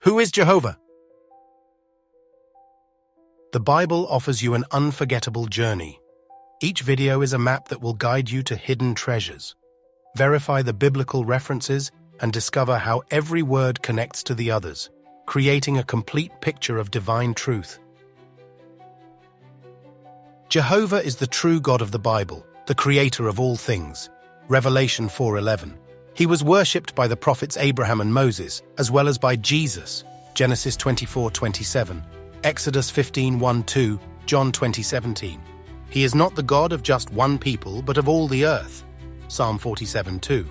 Who is Jehovah? The Bible offers you an unforgettable journey. Each video is a map that will guide you to hidden treasures. Verify the biblical references and discover how every word connects to the others, creating a complete picture of divine truth. Jehovah is the true God of the Bible, the creator of all things. Revelation 4:11. He was worshipped by the prophets Abraham and Moses, as well as by Jesus. Genesis 24:27, Exodus 15:1-2, John 20:17. He is not the God of just one people, but of all the earth. Psalm 47:2.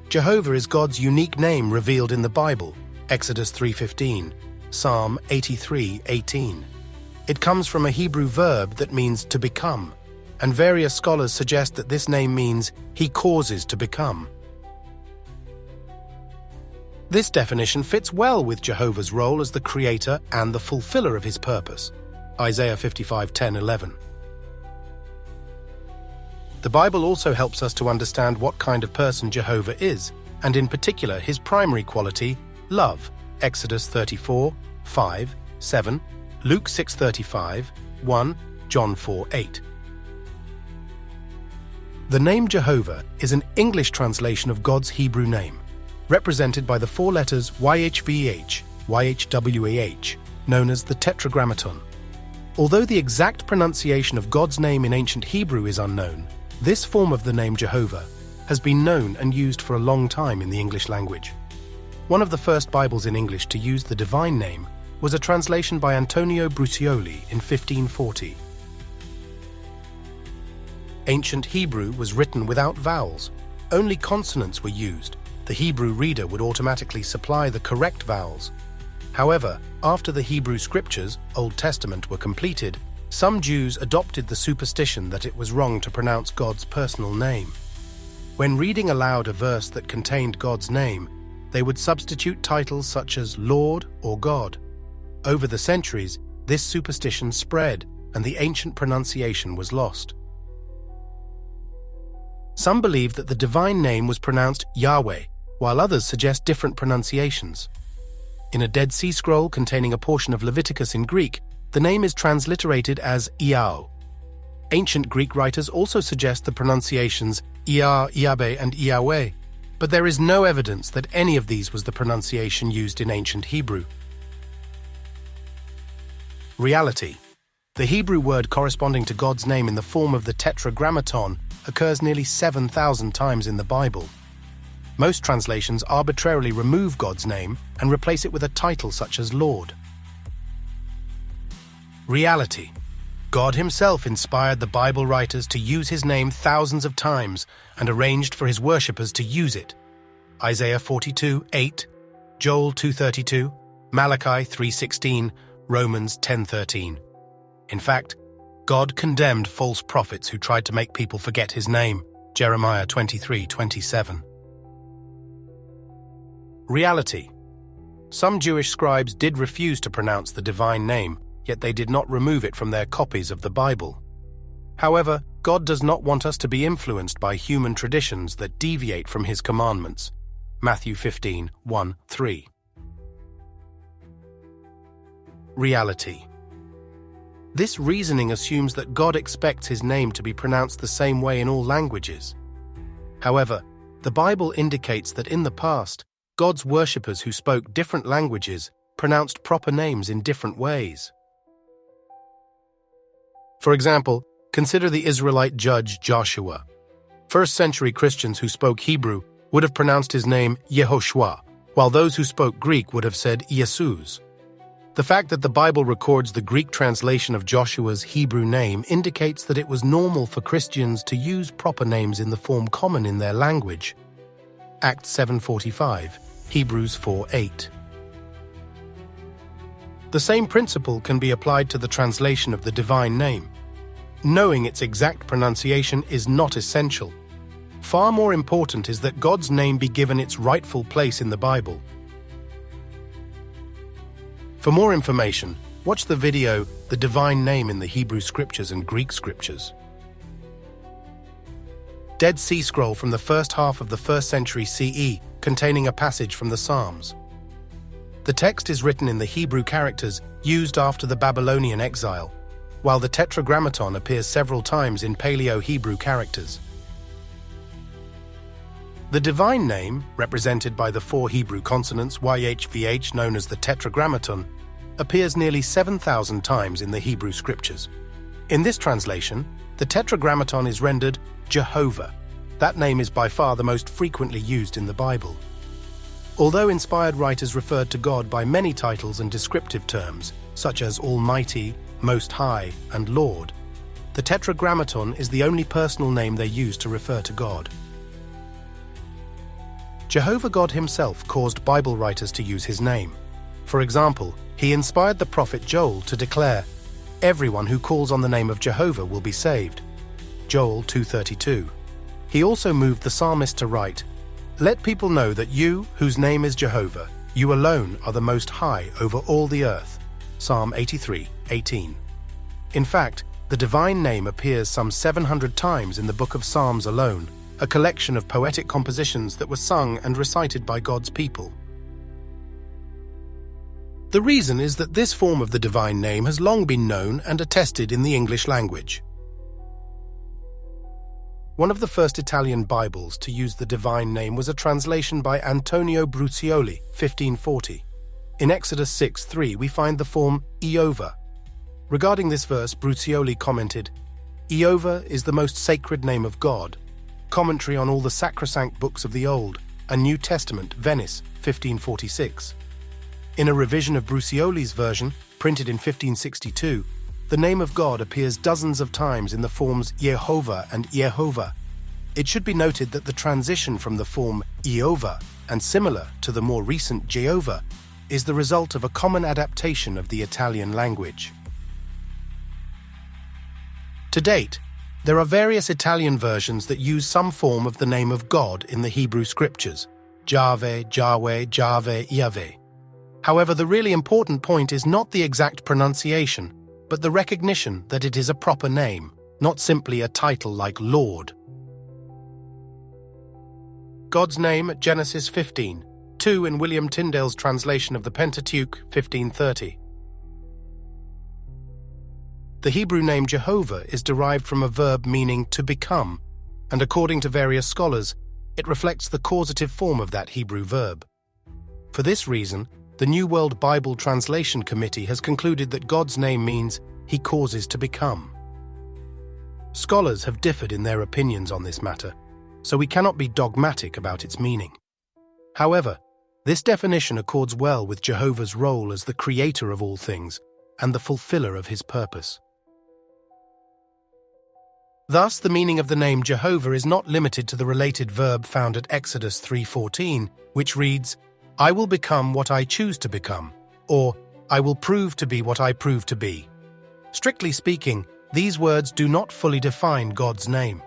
Jehovah is God's unique name revealed in the Bible. Exodus 3:15, Psalm 83:18. It comes from a Hebrew verb that means to become, and various scholars suggest that this name means he causes to become. This definition fits well with Jehovah's role as the creator and the fulfiller of his purpose. Isaiah 55:10-11. The Bible also helps us to understand what kind of person Jehovah is, and in particular his primary quality, love. Exodus 34:5-7, Luke 6:35-1, John 4:8. The name Jehovah is an English translation of God's Hebrew name, represented by the four letters YHWH, YHWH, known as the Tetragrammaton. Although the exact pronunciation of God's name in ancient Hebrew is unknown, this form of the name Jehovah has been known and used for a long time in the English language. One of the first Bibles in English to use the divine name was a translation by Antonio Brucioli in 1540. Ancient Hebrew was written without vowels. Only consonants were used. The Hebrew reader would automatically supply the correct vowels. However, after the Hebrew scriptures, Old Testament, were completed, some Jews adopted the superstition that it was wrong to pronounce God's personal name. When reading aloud a verse that contained God's name, they would substitute titles such as Lord or God. Over the centuries, this superstition spread and the ancient pronunciation was lost. Some believe that the divine name was pronounced Yahweh, while others suggest different pronunciations. In a Dead Sea Scroll containing a portion of Leviticus in Greek, the name is transliterated as Iao. Ancient Greek writers also suggest the pronunciations Ia, Iabe, and Iahweh, but there is no evidence that any of these was the pronunciation used in ancient Hebrew. Reality. The Hebrew word corresponding to God's name in the form of the Tetragrammaton occurs nearly 7,000 times in the Bible. Most translations arbitrarily remove God's name and replace it with a title such as Lord. Reality. God himself inspired the Bible writers to use his name thousands of times and arranged for his worshippers to use it. Isaiah 42:8, Joel 2:32, Malachi 3:16, Romans 10:13. In fact, God condemned false prophets who tried to make people forget his name. Jeremiah 23:27. Reality. Some Jewish scribes did refuse to pronounce the divine name, yet they did not remove it from their copies of the Bible. However, God does not want us to be influenced by human traditions that deviate from his commandments. Matthew 15:1-3. Reality. This reasoning assumes that God expects his name to be pronounced the same way in all languages. However, the Bible indicates that in the past, God's worshippers who spoke different languages pronounced proper names in different ways. For example, consider the Israelite judge Joshua. First-century Christians who spoke Hebrew would have pronounced his name Yehoshua, while those who spoke Greek would have said Jesus. The fact that the Bible records the Greek translation of Joshua's Hebrew name indicates that it was normal for Christians to use proper names in the form common in their language. Acts 7:45, Hebrews 4:8. The same principle can be applied to the translation of the divine name. Knowing its exact pronunciation is not essential. Far more important is that God's name be given its rightful place in the Bible. For more information, watch the video, The Divine Name in the Hebrew Scriptures and Greek Scriptures. Dead Sea Scroll from the first half of the 1st century CE containing a passage from the Psalms. The text is written in the Hebrew characters used after the Babylonian exile, while the Tetragrammaton appears several times in Paleo-Hebrew characters. The divine name, represented by the 4 Hebrew consonants YHWH known as the Tetragrammaton, appears nearly 7,000 times in the Hebrew scriptures. In this translation, the Tetragrammaton is rendered Jehovah. That name is by far the most frequently used in the Bible. Although inspired writers referred to God by many titles and descriptive terms, such as Almighty, Most High, and Lord, the Tetragrammaton is the only personal name they use to refer to God. Jehovah God himself caused Bible writers to use his name. For example, he inspired the prophet Joel to declare, "Everyone who calls on the name of Jehovah will be saved." Joel 2:32. He also moved the psalmist to write, "Let people know that you, whose name is Jehovah, you alone are the most high over all the earth." Psalm 83:18. In fact, the divine name appears some 700 times in the book of Psalms alone, a collection of poetic compositions that were sung and recited by God's people. The reason is that this form of the divine name has long been known and attested in the English language. One of the first Italian Bibles to use the divine name was a translation by Antonio Brucioli, 1540. In Exodus 6:3, we find the form Jehovah. Regarding this verse, Brucioli commented, "Jehovah is the most sacred name of God." Commentary on all the sacrosanct books of the Old and New Testament, Venice, 1546. In a revision of Brucioli's version, printed in 1562, the name of God appears dozens of times in the forms Jehovah and Jehovah. It should be noted that the transition from the form Jehovah and similar to the more recent Jehovah is the result of a common adaptation of the Italian language. To date, there are various Italian versions that use some form of the name of God in the Hebrew scriptures, Jahve, Yahweh, Jahve, Yahweh. However, the really important point is not the exact pronunciation, but the recognition that it is a proper name, not simply a title like Lord. God's name at Genesis 15:2 in William Tyndale's translation of the Pentateuch, 1530. The Hebrew name Jehovah is derived from a verb meaning to become, and according to various scholars, it reflects the causative form of that Hebrew verb. For this reason, the New World Bible Translation Committee has concluded that God's name means He causes to become. Scholars have differed in their opinions on this matter, so we cannot be dogmatic about its meaning. However, this definition accords well with Jehovah's role as the creator of all things and the fulfiller of His purpose. Thus, the meaning of the name Jehovah is not limited to the related verb found at Exodus 3:14, which reads, "I will become what I choose to become," or "I will prove to be what I prove to be." Strictly speaking, these words do not fully define God's name.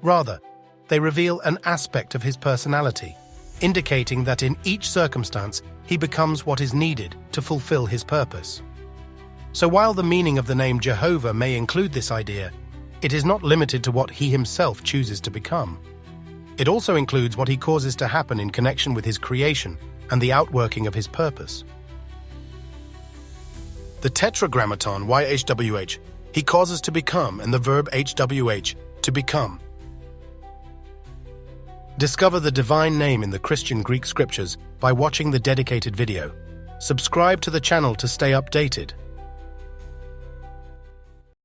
Rather, they reveal an aspect of His personality, indicating that in each circumstance He becomes what is needed to fulfill His purpose. So while the meaning of the name Jehovah may include this idea, it is not limited to what He Himself chooses to become. It also includes what He causes to happen in connection with His creation and the outworking of His purpose. The Tetragrammaton YHWH, He causes to become, and the verb HWH, to become. Discover the divine name in the Christian Greek scriptures by watching the dedicated video. Subscribe to the channel to stay updated.